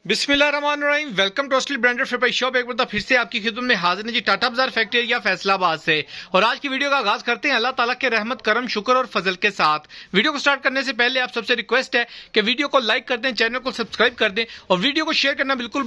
बिस्मिल्लाहिर्रहमानिर्रहीम। Welcome to असली branded फिर शॉप। एक बार फिर से आपकी खिदमत में हाजिर है जी टाटा बाजार फैक्ट्री एरिया फैसलाबाद से। और आज की वीडियो का आगाज करते हैं अल्लाह ताला के रहमत करम शुक्र और फजल के साथ। वीडियो को स्टार्ट करने से पहले आप सबसे रिक्वेस्ट है कि वीडियो को लाइक कर दें, चैनल को सब्सक्राइब कर दें और वीडियो को शेयर करना बिल्कुल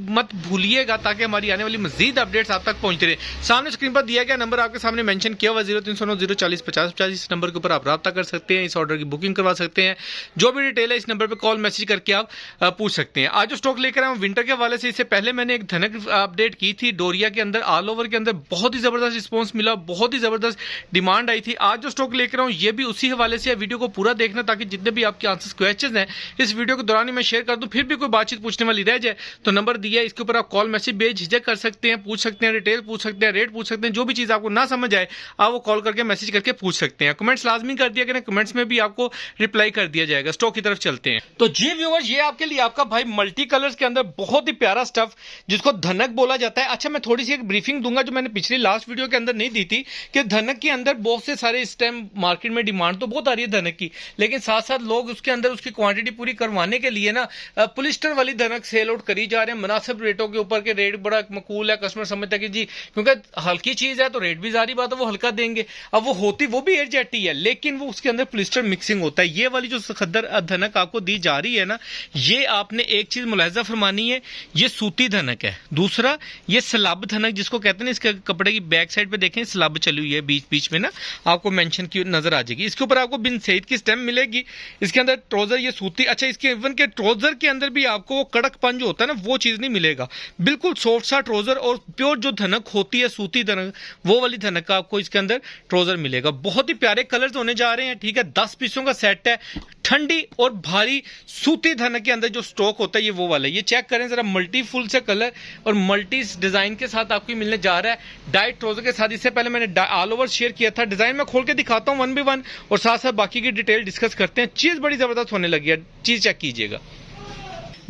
मत भूलिएगा ताकि हमारी आने वाली मजीद अपडेट्स आप तक पहुंचते रहे। सामने स्क्रीन पर दिया गया नंबर आपके सामने मेंशन किया हुआ 0309 इस नंबर के ऊपर आप रब्ता कर सकते हैं, इस ऑर्डर की बुकिंग करवा सकते हैं। जो भी डिटेल है इस नंबर पर कॉल मैसेज करके आप पूछ सकते हैं। आज जो स्टॉक लेकर आए विंटर के हवाले से, इससे पहले मैंने एक धनक अपडेट की थी डोरिया के अंदर, ऑल ओवर के अंदर बहुत ही जबरदस्त रिस्पांस मिला, बहुत ही जबरदस्त डिमांड आई थी। आज जो स्टॉक लेकर आऊं ये भी उसी हवाले से है। वीडियो को पूरा देखना ताकि जितने भी आपके आंसर्स क्वेश्चंस हैं इस वीडियो के दौरान ही मैं शेयर कर दूं। फिर भी कोई बातचीत पूछने वाली रह जाए तो नंबर दिया है, इसके ऊपर आप कॉल मैसेज बेझिझक कर सकते हैं, पूछ सकते हैं, डिटेल पूछ सकते हैं, रेट पूछ सकते हैं। जो भी चीज आपको ना समझ आए आप वो कॉल करके मैसेज करके पूछ सकते हैं। कमेंट्स लाजमी कर दिया करें, कमेंट्स में भी आपको रिप्लाई कर दिया जाएगा। स्टॉक की तरफ चलते हैं। तो जी व्यूअर्स, ये आपके लिए आपका भाई मल्टी कलर्स के अंदर बहुत ही प्यारा स्टफ जिसको धनक बोला जाता है। अच्छा, मैं थोड़ी सी एक ब्रीफिंग दूंगा जो मैंने पिछली लास्ट वीडियो के अंदर नहीं दी थी कि धनक के अंदर बहुत से सारे इस टाइम मार्केट में डिमांड तो बहुत आ रही है धनक की, लेकिन साथ साथ लोग उसके अंदर उसकी क्वांटिटी पूरी करवाने के लिए ना पॉलिस्टर वाली धनक सेल आउट करी जा रहे हैं मुनासिब रेटों के ऊपर के। रेट बड़ा मकूल है, कस्टमर समझता है कि जी क्योंकि हल्की चीज है तो रेट भी जारी बात है वो हल्का देंगे। अब वो होती वो भी एयरजेट ही है लेकिन वो उसके अंदर पॉलिस्टर मिक्सिंग होता है। ये वाली जो खद्दर धनक आपको दी जा रही है ना, ये आपने एक चीज मुलाहिजा फरमानी है, ये सूती धनक है। दूसरा ये स्लब धनक जिसको कहते हैं ना, इसके कपड़े की बैक साइड पे देखें स्लब चली हुई है, बीच बीच में ना आपको मेंशन की नजर आ जाएगी। इसके ऊपर आपको बिन सईद की स्टेम मिलेगी। इसके अंदर ट्राउजर ये सूती, अच्छा इसके इवन के ट्राउजर के अंदर भी आपको वो कड़कपन जो होता है ना वो चीज नहीं मिलेगा, बिल्कुल सॉफ्ट सा ट्राउजर और प्योर जो धनक होती है सूती धनक वो वाली धनक का आपको इसके अंदर ट्राउजर मिलेगा। बहुत ही प्यारे कलर्स होने जा रहे हैं, ठीक है। 10 पीसों का सेट है। ठंडी और भारी सूती धनक के अंदर जो स्टॉक होता है ये वो वाला है। ये चेक करें जरा, मल्टी फुल से कलर और मल्टी डिजाइन के साथ आपको मिलने जा रहा है डाइट ट्राउजर के साथ। इससे पहले मैंने ऑल ओवर शेयर किया था, डिजाइन में खोल के दिखाता हूं 1 by 1 और साथ साथ बाकी की डिटेल डिस्कस करते हैं। चीज बड़ी जबरदस्त होने लगी है, चीज चेक कीजिएगा।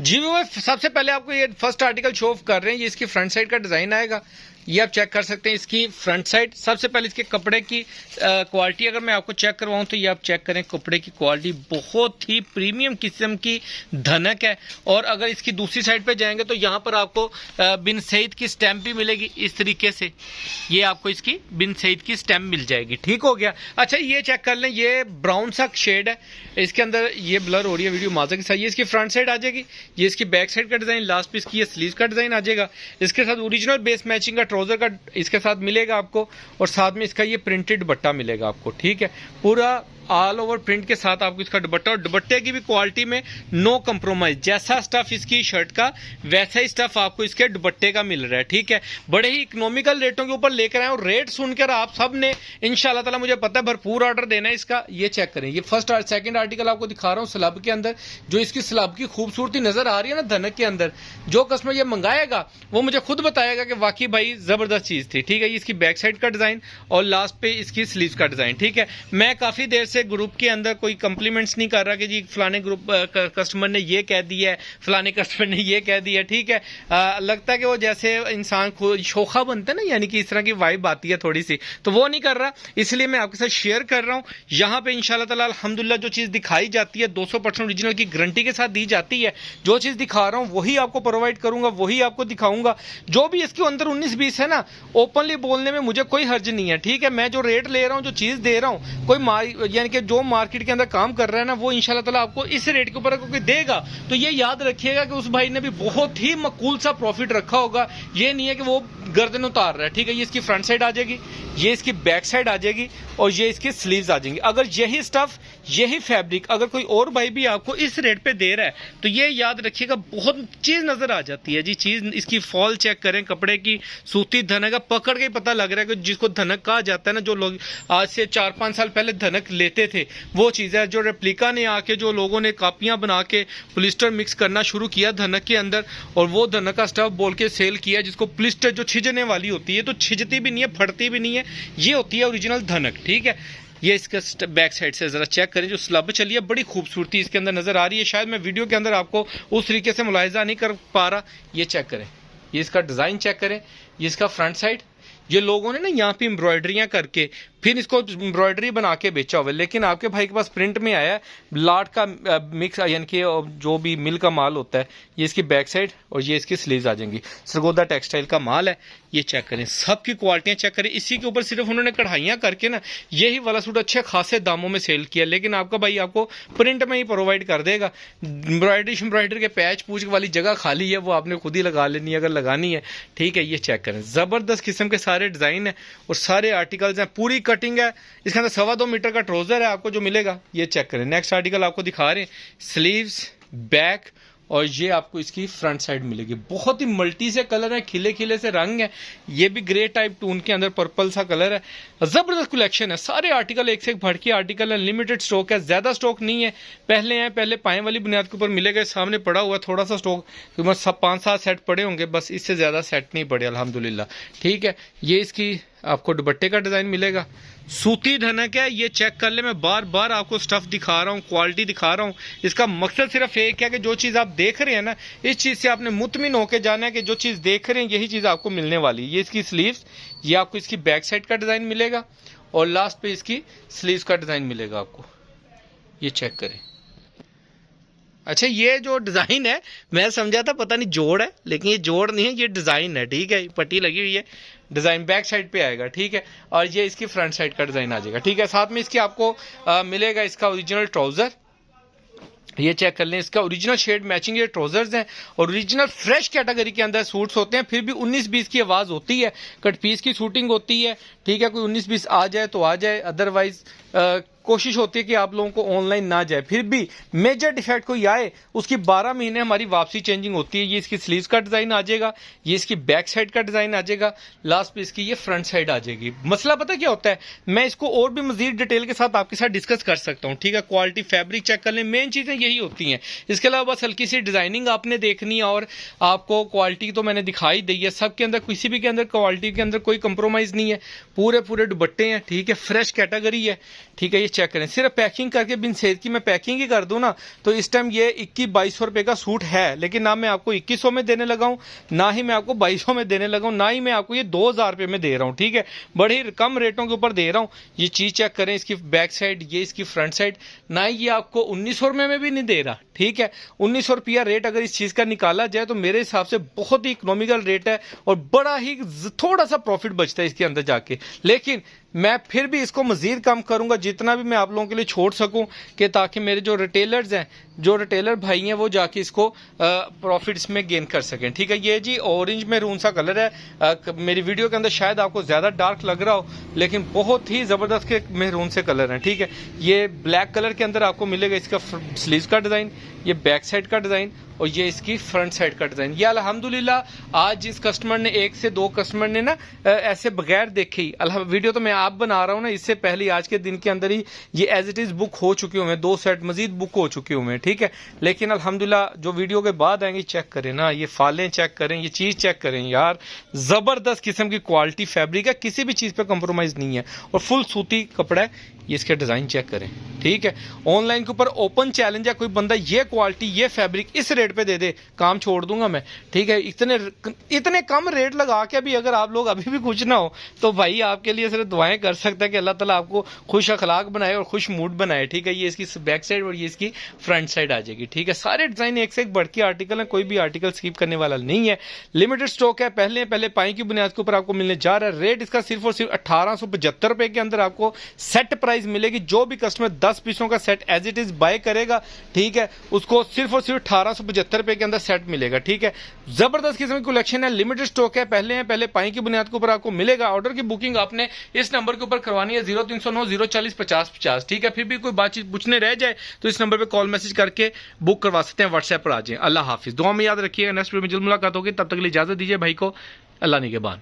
जी वो सबसे पहले आपको ये फर्स्ट आर्टिकल शो ऑफ कर रहे हैं। ये इसकी फ्रंट साइड का डिजाइन आएगा, ये आप चेक कर सकते हैं इसकी फ्रंट साइड। सबसे पहले इसके कपड़े की क्वालिटी अगर मैं आपको चेक करवाऊं तो ये आप चेक करें, कपड़े की क्वालिटी बहुत ही प्रीमियम किस्म की धनक है। और अगर इसकी दूसरी साइड पे जाएंगे तो यहाँ पर आपको बिन सईद की स्टैम्प भी मिलेगी इस तरीके से। ये आपको इसकी बिन सईद की स्टैम्प मिल जाएगी, ठीक हो गया। अच्छा ये चेक कर लें, ये ब्राउन सा शेड है, इसके अंदर ये ब्लर हो रही है वीडियो माजा के साथ। ये इसकी फ्रंट साइड आ जाएगी, ये इसकी बैक साइड का डिजाइन, लास्ट पीस की ये स्लीव का डिजाइन आ जाएगा। इसके साथ ओरिजिनल बेस मैचिंग का ट्राउजर का इसके साथ मिलेगा आपको और साथ में इसका ये प्रिंटेड दुपट्टा मिलेगा आपको, ठीक है। पूरा ऑल ओवर प्रिंट के साथ आपको इसका दुपट्टा, और दुपट्टे की भी क्वालिटी में नो कंप्रोमाइज। जैसा स्टफ इसकी शर्ट का वैसा ही स्टफ आपको इसके दुपट्टे का मिल रहा है, ठीक है। बड़े ही इकोनॉमिकल रेटों के ऊपर लेकर आए और रेट सुनकर आप सब ने इंशाल्लाह ताला मुझे पता है भरपूर ऑर्डर देना है इसका। ये चेक करें, ये फर्स्ट और सेकंड आर्टिकल आपको दिखा रहा हूँ स्लब के अंदर। जो इसकी स्लब की खूबसूरती नजर आ रही है ना धनक के अंदर, जो कस्टमर ये मंगाएगा वो मुझे खुद बताएगा कि वाकई भाई जबरदस्त चीज थी, ठीक है। इसकी बैक साइड का डिजाइन और लास्ट पे इसकी स्लीव का डिजाइन, ठीक है। मैं काफी देर से ग्रुप के अंदर कोई कॉम्प्लीमेंट्स नहीं कर रहा कि जी फलाने ग्रुप कस्टमर ने ये कह दिया है, फलाने कस्टमर ने ये कह दिया, ठीक है। लगता है कि वो जैसे इंसान शोखा बनता है ना, यानी कि इस तरह की वाइब आती है थोड़ी सी, तो वो नहीं कर रहा। इसलिए मैं आपके साथ शेयर कर रहा हूं। यहाँ पे इंशाल्लाह ताला अल्हम्दुलिल्लाह जो चीज दिखाई जाती है 200% ओरिजिनल की गारंटी के साथ दी जाती है। जो चीज दिखा रहा हूं वही आपको प्रोवाइड करूंगा, वही आपको दिखाऊंगा। जो भी इसके अंदर 19-20 है ना, ओपनली बोलने में मुझे कोई हर्ज नहीं है, ठीक है। मैं जो रेट ले रहा हूं, जो चीज दे रहा हूं, कोई यानी कि जो मार्केट के अंदर काम कर रहा है ना वो इंशाल्लाह ताला आपको इस रेट के ऊपर कोई देगा तो ये याद रखिएगा कि उस भाई ने भी बहुत ही मकूल सा प्रॉफिट रखा होगा। ये नहीं है कि वो गर्दन उतार रहा है, ठीक है। ये इसकी फ्रंट साइड आ जाएगी, ये इसकी बैक साइड आ जाएगी और ये इसकी स्लीव्स आ जाएंगी। अगर यही स्टफ यही फैब्रिक अगर कोई और भाई भी आपको इस रेट पे दे रहा है तो ये याद रखिएगा बहुत चीज नजर आ जाती है जी। चीज इसकी फॉल चेक करें, कपड़े की सूती धनक का पकड़ के पता लग रहा है कि जिसको धनक कहा जाता है ना, जो लोग आज से 4-5 साल पहले धनक लेते थे वो चीज है। जो रेप्लिका ने आके जो लोगों ने कापियां बना के पॉलिस्टर मिक्स करना शुरू किया धनक के अंदर और वो धनक का स्टफ बोल के सेल किया, जिसको पॉलिस्टर जो छिजने वाली होती है, तो छिजती भी नहीं है, फटती भी नहीं है, ये होती है ओरिजिनल धनक, ठीक है। ये इसका बैक साइड से जरा चेक करें, जो स्लब चली है बड़ी खूबसूरती इसके अंदर नजर आ रही है। शायद मैं वीडियो के अंदर आपको उस तरीके से मुलाहिजा नहीं कर पा रहा। ये चेक करें, ये इसका डिजाइन चेक करें, ये इसका फ्रंट साइड, ये लोगों ने ना यहाँ पे एम्ब्रॉयडरियाँ करके फिर इसको एम्ब्रॉयडरी बना के बेचा हुआ है, लेकिन आपके भाई के पास प्रिंट में आया है लाट का मिक्स, यानी कि जो भी मिल का माल होता है। ये इसकी बैक साइड और ये इसकी स्लीव्स आ जाएंगी। सरगोदा टेक्सटाइल का माल है, ये चेक करें, सबकी क्वालिटियाँ चेक करें। इसी के ऊपर सिर्फ उन्होंने कढ़ाइयाँ करके ना यही वाला सूट अच्छे खासे दामों में सेल किया, लेकिन आपका भाई आपको प्रिंट में ही प्रोवाइड कर देगा। एम्ब्रॉयडरी के पैच पूछ वाली जगह खाली है, वो आपने खुद ही लगा लेनी है अगर लगानी है, ठीक है। ये चेक करें, ज़बरदस्त किस्म के सारे डिज़ाइन है और सारे आर्टिकल्स हैं, पूरी कटिंग है। इसके अंदर 2.25 मीटर का ट्राउजर है आपको जो मिलेगा। ये चेक करें, नेक्स्ट आर्टिकल आपको दिखा रहे हैं, स्लीव्स, बैक और ये आपको इसकी फ्रंट साइड मिलेगी। बहुत ही मल्टी से कलर है, खिले खिले से रंग है। ये भी ग्रे टाइप टून के अंदर पर्पल सा कलर है। जबरदस्त कलेक्शन है, सारे आर्टिकल एक से एक भड़की आर्टिकल है। लिमिटेड स्टॉक है, ज्यादा स्टॉक नहीं है। पहले पाए वाली बुनियाद के ऊपर मिलेगा। सामने पड़ा हुआ थोड़ा सा स्टॉक, तो सब 5-7 सेट पड़े होंगे, बस इससे ज्यादा सेट नहीं पड़े अल्हम्दुलिल्लाह, ठीक है। ये इसकी आपको दुपट्टे का डिजाइन मिलेगा, सूती धनक है। ये चेक कर ले, मैं बार बार आपको स्टफ दिखा रहा हूँ, क्वालिटी दिखा रहा हूँ। इसका मकसद सिर्फ एक है कि जो चीज़ आप देख रहे हैं ना, इस चीज़ से आपने मुतमिन होकर जाना है कि जो चीज़ देख रहे हैं यही चीज़ आपको मिलने वाली है। ये इसकी स्लीव्स, ये आपको इसकी बैक साइड का डिज़ाइन मिलेगा और लास्ट पे इसकी स्लीव्स का डिज़ाइन मिलेगा आपको। ये चेक करें। अच्छा, ये जो डिज़ाइन है मैं समझा था पता नहीं जोड़ है, लेकिन ये जोड़ नहीं है, ये डिज़ाइन है, ठीक है। पट्टी लगी हुई है, डिज़ाइन बैक साइड पे आएगा, ठीक है। और ये इसकी फ्रंट साइड का डिज़ाइन आ जाएगा, ठीक है। साथ में इसकी आपको मिलेगा इसका ओरिजिनल ट्राउज़र। ये चेक कर लें, इसका ओरिजिनल शेड मैचिंग ये ट्राउजर्स हैं। ओरिजिनल फ्रेश कैटेगरी के अंदर सूट्स होते हैं, फिर भी 19-20 की आवाज़ होती है, कट पीस की शूटिंग होती है, ठीक है। कोई 19-20 आ जाए तो आ जाए, अदरवाइज कोशिश होती है कि आप लोगों को ऑनलाइन ना जाए। फिर भी मेजर डिफेक्ट कोई आए उसकी 12 महीने हमारी वापसी चेंजिंग होती है। ये इसकी स्लीव्स का डिज़ाइन आ जाएगा, ये इसकी बैक साइड का डिज़ाइन आ जाएगा, लास्ट पे इसकी ये फ्रंट साइड आ जाएगी। मसला पता क्या होता है, मैं इसको और भी मजीद डिटेल के साथ आपके साथ डिस्कस कर सकता हूँ, ठीक है। क्वालिटी, फैब्रिक चेक कर लें, मेन चीज़ें यही होती हैं। इसके अलावा बस हल्की सी डिज़ाइनिंग आपने देखनी है और आपको क्वालिटी तो मैंने दिखाई दी है। सबके अंदर किसी भी के अंदर क्वालिटी के अंदर कोई कंप्रोमाइज़ नहीं है, पूरे दुपट्टे हैं, ठीक है। फ्रेश कैटेगरी है, ठीक है। ये चेक करें, सिर्फ पैकिंग करके बिन सेज की मैं पैकिंग ही कर दूं ना तो इस टाइम ये 21-2200 रुपए का सूट है, लेकिन ना मैं आपको 2100 में देने लगा हूं, ना ही मैं आपको 2200 में देने लगा हूं, ना ही मैं आपको ये 2000 रुपए में दे रहा हूं, ठीक है। बड़े कम रेटों के ऊपर दे रहा हूं। ये चीज चेक करें, इसकी बैक साइड, ये इसकी फ्रंट साइड, ना ही ये आपको 1900 रुपए में भी नहीं दे रहा, ठीक है। 1900 रुपया रेट अगर इस चीज का निकाला जाए तो मेरे हिसाब से बहुत ही इकोनॉमिकल रेट है और बड़ा ही थोड़ा सा प्रॉफिट बचता है इसके अंदर जाके। लेकिन मैं फिर भी इसको मजीद कम करूंगा जितना भी मैं आप लोगों के लिए छोड़ सकूं, कि ताकि मेरे जो रिटेलर्स हैं, जो रिटेलर भाई हैं, वो जाके इसको प्रॉफिट्स में गेन कर सकें, ठीक है। ये जी ऑरेंज मैरून सा कलर है, मेरी वीडियो के अंदर शायद आपको ज़्यादा डार्क लग रहा हो, लेकिन बहुत ही ज़बरदस्त के मैरून से कलर हैं, ठीक है। ये ब्लैक कलर के अंदर आपको मिलेगा इसका स्लीव्स का डिज़ाइन, ये बैक साइड का डिज़ाइन और ये इसकी फ्रंट साइड का डिज़ाइन। ये अल्हम्दुलिल्लाह आज जिस कस्टमर ने, 1 से 2 कस्टमर ने ना ऐसे बगैर देखे ही, वीडियो तो मैं आप बना रहा हूँ ना, इससे पहले आज के दिन के अंदर ही ये एज इट इज़ बुक हो चुके हुए हैं, 2 सेट मजीद बुक हो चुके हुए हैं, ठीक है। लेकिन अल्हम्दुलिल्लाह जो वीडियो के बाद आएंगे, चेक करें ना, ये फालें चेक करें, ये चीज़ चेक करें यार, ज़बरदस्त किस्म की क्वालिटी फैब्रिक है, किसी भी चीज़ पर कंप्रोमाइज़ नहीं है और फुल सूती कपड़ा है। ये इसके डिज़ाइन चेक करें, ठीक है। ऑनलाइन के ऊपर ओपन चैलेंज है, कोई बंदा ये क्वालिटी, ये फैब्रिक इस रेट पे दे दे, काम छोड़ दूंगा मैं, ठीक है। इतने कम रेट लगा के भी अगर आप लोग अभी भी खुश ना हो तो भाई आपके लिए सिर्फ दुआएं कर सकता है कि अल्लाह ताला आपको खुश अखलाक बनाए और खुश मूड बनाए, ठीक है। ये इसकी बैक साइड और ये इसकी फ्रंट साइड आ जाएगी, ठीक है। सारे डिज़ाइन एक से एक बढ़ के आर्टिकल है, कोई भी आर्टिकल स्किप करने वाला नहीं है। लिमिटेड स्टॉक है, पहले पाई की बुनियाद के ऊपर आपको मिलने जा रहा है। रेट इसका सिर्फ और सिर्फ 1875 रुपए के अंदर आपको सेट प्राइस मिलेगी। जो भी कस्टमर 10 पीसों का set as it is buy करेगा, ठीक है, उसको सिर्फ और सिर्फ 1875 रुपए के अंदर सेट मिलेगा, ठीक है। जबरदस्त किस्म की कलेक्शन है, लिमिटेड स्टॉक है, पहले पाई की बुनियाद के ऊपर आपको मिलेगा। ऑर्डर की बुकिंग आपने इस नंबर के ऊपर करवानी है 0309 040 50 50, ठीक है। फिर भी कोई बातचीत पूछने रह जाए तो इस नंबर पे कॉल मैसेज करके बुक करवा सकते हैं, व्हाट्सएप पर आ जाए। अल्लाह हाफिज, दुआ में याद रखिएगा, नेक्स्ट वीडियो में जल्द मुलाकात होगी, तब तक के लिए इजाजत दीजिए भाई को, अल्लाह निगहबान।